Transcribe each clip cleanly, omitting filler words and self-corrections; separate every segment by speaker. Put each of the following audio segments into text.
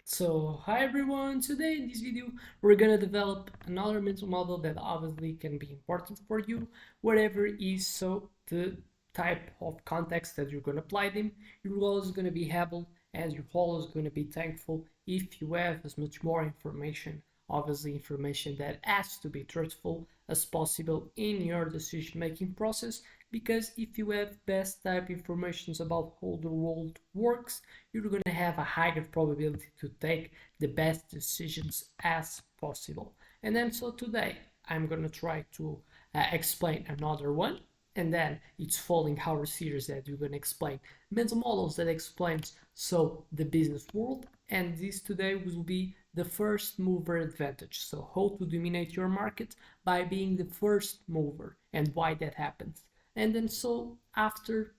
Speaker 1: So, hi everyone, today in this video we're gonna develop another mental model that obviously can be important for you, whatever is the type of context that you're gonna apply them. You're always gonna be able and you're always gonna be thankful if you have as much more information, obviously information that has to be truthful as possible in your decision making process, because if you have best type informations about how the world works, you're going to have a higher probability to take the best decisions as possible. And then so today I'm going to try to explain another one, and then it's following our series that you're going to explain mental models that explains the business world, and this today will be the first mover advantage, so how to dominate your market by being the first mover and why that happens. And then so after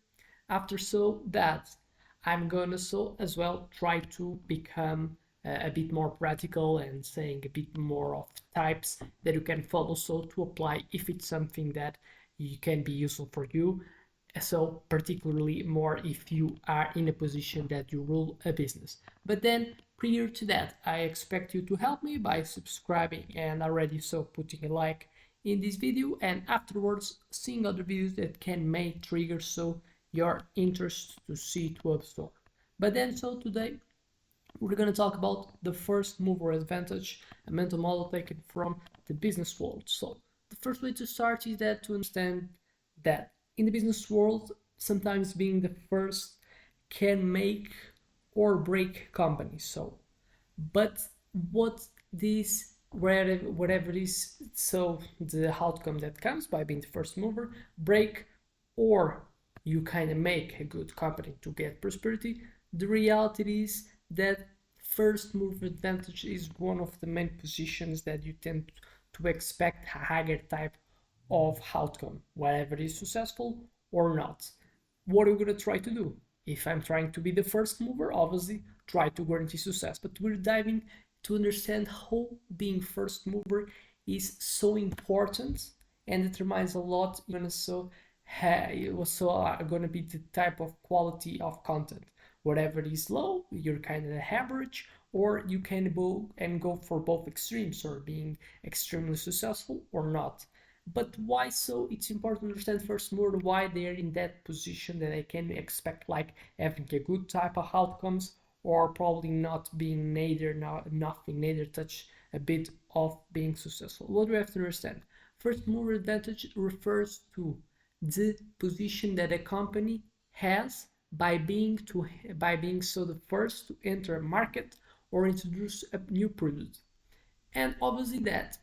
Speaker 1: so that I'm gonna so as well try to become a bit more practical and saying a bit more of types that you can follow so to apply if it's something that you can be useful for you. So particularly more if you are in a position that you rule a business. But then prior to that, I expect you to help me by subscribing and already so putting a like in this video, and afterwards seeing other videos that can may trigger so your interest to see to absorb. But then so today we're going to talk about the first mover advantage, a mental model taken from the business world. So the first way to start is that to understand that in the business world, sometimes being the first can make or break companies. So, but what this whatever is so the outcome that comes by being the first mover, break, or you kind of make a good company to get prosperity. The reality is that first mover advantage is one of the main positions that you tend to expect a higher type of outcome, whether it is successful or not. What are we going to try to do? If I'm trying to be the first mover, obviously try to guarantee success, but we're diving to understand how being first mover is so important and determines a lot even so going to be the type of quality of content. Whatever is low, you're kind of average, or you can go for both extremes, or being extremely successful or not. But why so? It's important to understand first more why they're in that position that I can expect, like having a good type of outcomes, or probably not being nothing, neither touch a bit of being successful. What do we have to understand? First mover advantage refers to the position that a company has by being so the first to enter a market or introduce a new product. And obviously that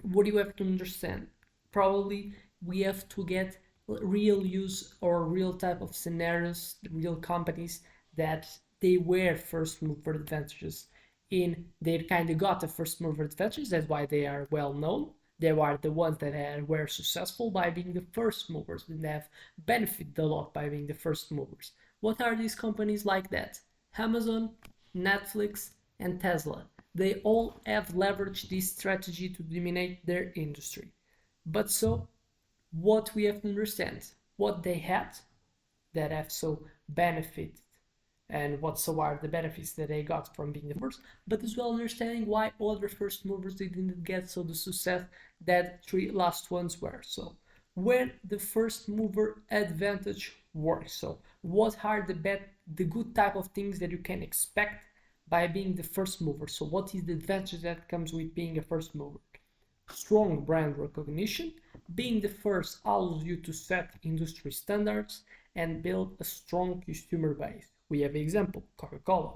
Speaker 1: what you have to understand, probably we have to get real use or real type of scenarios, real companies that they were first mover advantages in, they kind of got a first mover advantage. That's why they are well known. They are the ones that were successful by being the first movers and have benefited a lot by being the first movers. What are these companies like that? Amazon, Netflix, and Tesla. They all have leveraged this strategy to dominate their industry. But so, what we have to understand, what they had that have so benefited, and what so are the benefits that they got from being the first, but as well understanding why other first movers didn't get so the success that three last ones were. So where the first mover advantage works. So what are the good type of things that you can expect by being the first mover? So what is the advantage that comes with being a first mover? Strong brand recognition. Being the first allows you to set industry standards and build a strong consumer base. We have an example, Coca-Cola.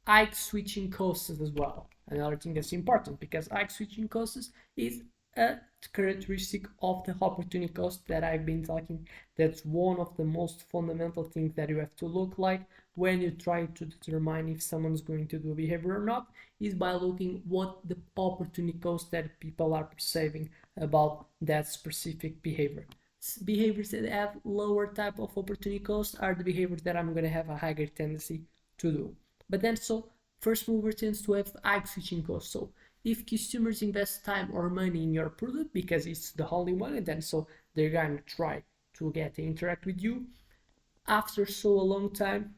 Speaker 1: Ike switching costs as well. Another thing that's important, because Ike switching costs is a characteristic of the opportunity cost that I've been talking. That's one of the most fundamental things that you have to look like when you try to determine if someone's going to do a behavior or not, is by looking what the opportunity cost that people are perceiving about that specific behavior. Behaviors that have lower type of opportunity cost are the behaviors that I'm going to have a higher tendency to do. But then so first mover tends to have high switching costs. So if consumers invest time or money in your product because it's the only one, and then so they're going to try to get to interact with you, after so a long time,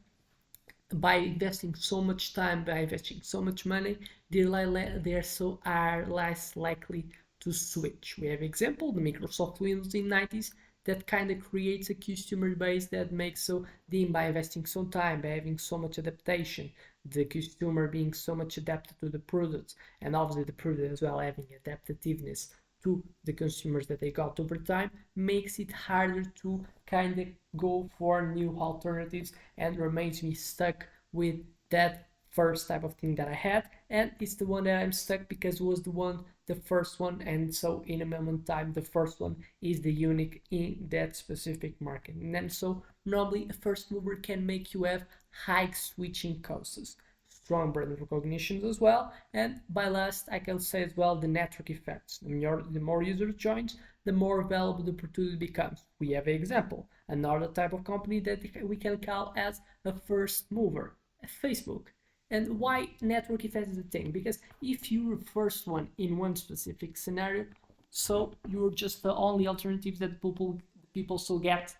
Speaker 1: by investing so much time, by investing so much money, they're so are less likely to switch. We have example the Microsoft Windows in 90s that kind of creates a customer base that makes so them by investing so time, by having so much adaptation, the customer being so much adapted to the products, and obviously the product as well having adaptativeness to the consumers that they got over time, makes it harder to kind of go for new alternatives and remains me stuck with that first type of thing that I had, and it's the one that I'm stuck because it was the first one, and so in a moment time the first one is the unique in that specific market. And then so normally a first mover can make you have high switching costs, strong brand recognition as well, and by last I can say as well the network effects. The more users joins, the more valuable the opportunity becomes. We have an example, another type of company that we can call as a first mover, Facebook. And why network effect is a thing? Because if you're the first one in one specific scenario, so you're just the only alternative that people so get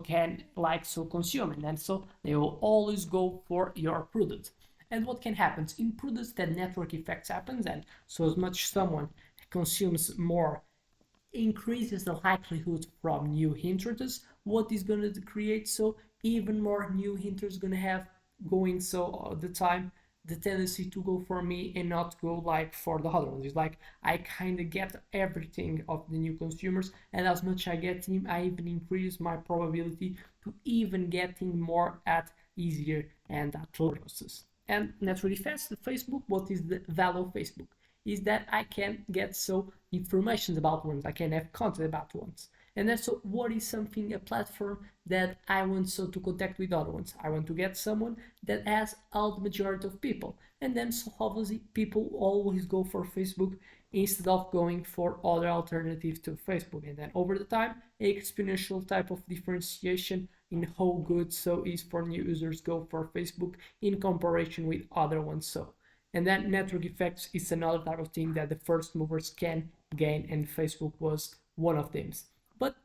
Speaker 1: can like so consume, and then so they will always go for your product. And what can happen in products that network effects happens, and so as much someone consumes more, increases the likelihood from new hindrances, what is going to create so even more new hindrances going to have going so all the time the tendency to go for me and not go like for the other ones. It's like I kind of get everything of the new consumers, and as much I get him, I even increase my probability to even getting more at easier and at lower costs. And naturally fast, the Facebook, what is the value of Facebook? Is that I can get so information about ones, I can have content about ones. And then so what is something a platform that I want so to contact with other ones? I want to get someone that has all the majority of people. And then so obviously people always go for Facebook instead of going for other alternatives to Facebook. And then over the time, exponential type of differentiation in how good so is for new users go for Facebook in comparison with other ones. So and then network effects is another type of thing that the first movers can gain, and Facebook was one of them. But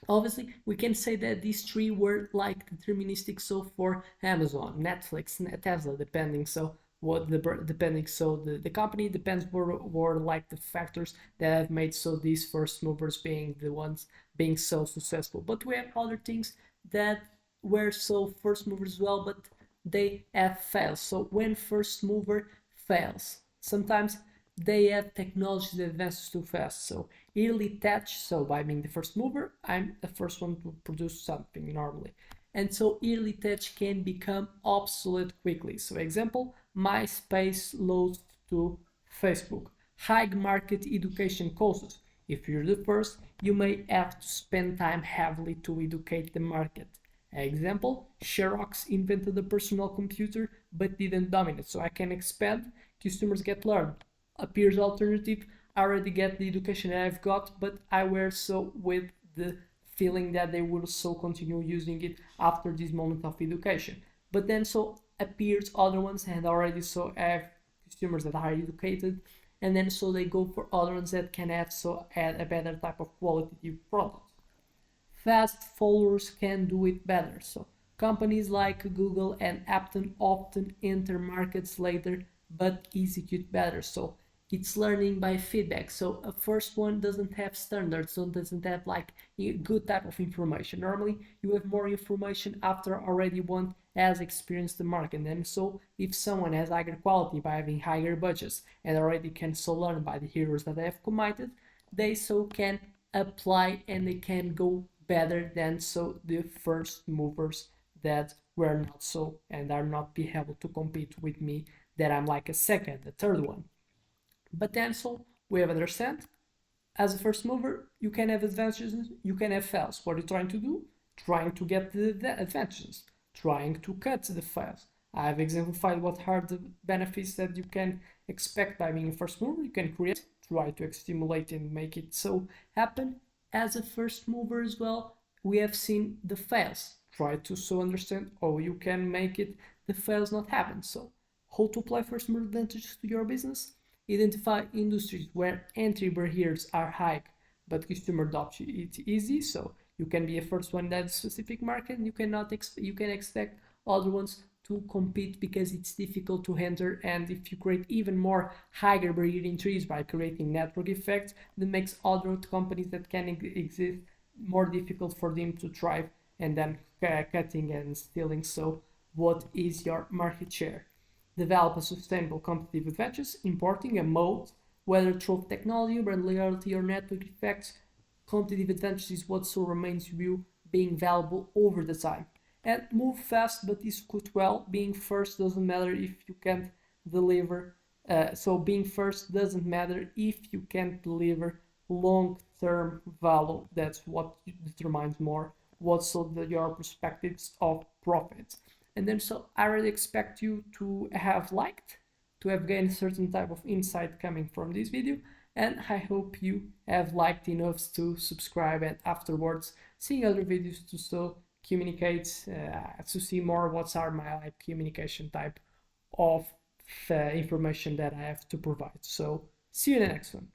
Speaker 1: obviously, we can say that these three were like deterministic. So for Amazon, Netflix, Tesla, depending. So what the depending so the company depends were like the factors that have made so these first movers being the ones being so successful. But we have other things that were so first movers as well, but they have failed. So when first mover fails, sometimes they have technology that advances too fast. So early touch, so by being the first mover, I'm the first one to produce something normally. And so early touch can become obsolete quickly. So example, MySpace loads to Facebook. High market education costs. If you're the first, you may have to spend time heavily to educate the market. Example, Xerox invented a personal computer but didn't dominate. So I can expand, customers get learned. Appears alternative, I already get the education that I've got, but I were so with the feeling that they will so continue using it after this moment of education. But then so appears other ones and already so have customers that are educated, and then so they go for other ones that can have so add a better type of quality product. Fast followers can do it better. So companies like Google and Apple often enter markets later but execute better. So it's learning by feedback. So a first one doesn't have standards, so doesn't have like a good type of information. Normally you have more information after already one has experienced the market. And then so if someone has higher quality by having higher budgets and already can so learn by the heroes that they have committed, they so can apply and they can go better than so the first movers that were not so and are not be able to compete with me that I'm like a second, a third one. But then so we have understand as a first mover, you can have advantages, you can have fails. What are you trying to do? Trying to get the advantages, trying to cut the fails. I have exemplified what are the benefits that you can expect by being a first mover. You can create, try to stimulate and make it so happen. As a first mover as well, we have seen the fails. Try to so understand how you can make it the fails not happen. So how to apply first mover advantages to your business? Identify industries where entry barriers are high, but customer adoption is easy. So you can be a first one in that specific market. And you cannot you can expect other ones to compete because it's difficult to enter, and if you create even more higher barrier entries by creating network effects, that makes other companies that can exist more difficult for them to thrive, and then cutting and stealing. So what is your market share? Develop a sustainable competitive advantage, importing a moat, whether through technology, brand loyalty, or network effects. Competitive advantage is what so remains you being valuable over the time. And move fast but execute well. Being first doesn't matter if you can't deliver. So being first doesn't matter if you can't deliver long-term value. That's what determines more what's your perspectives of profit. And then so I really expect you to have liked, to have gained a certain type of insight coming from this video, and I hope you have liked enough to subscribe and afterwards seeing other videos to so communicate, to see more what's are my like communication type of information that I have to provide. So see you in the next one.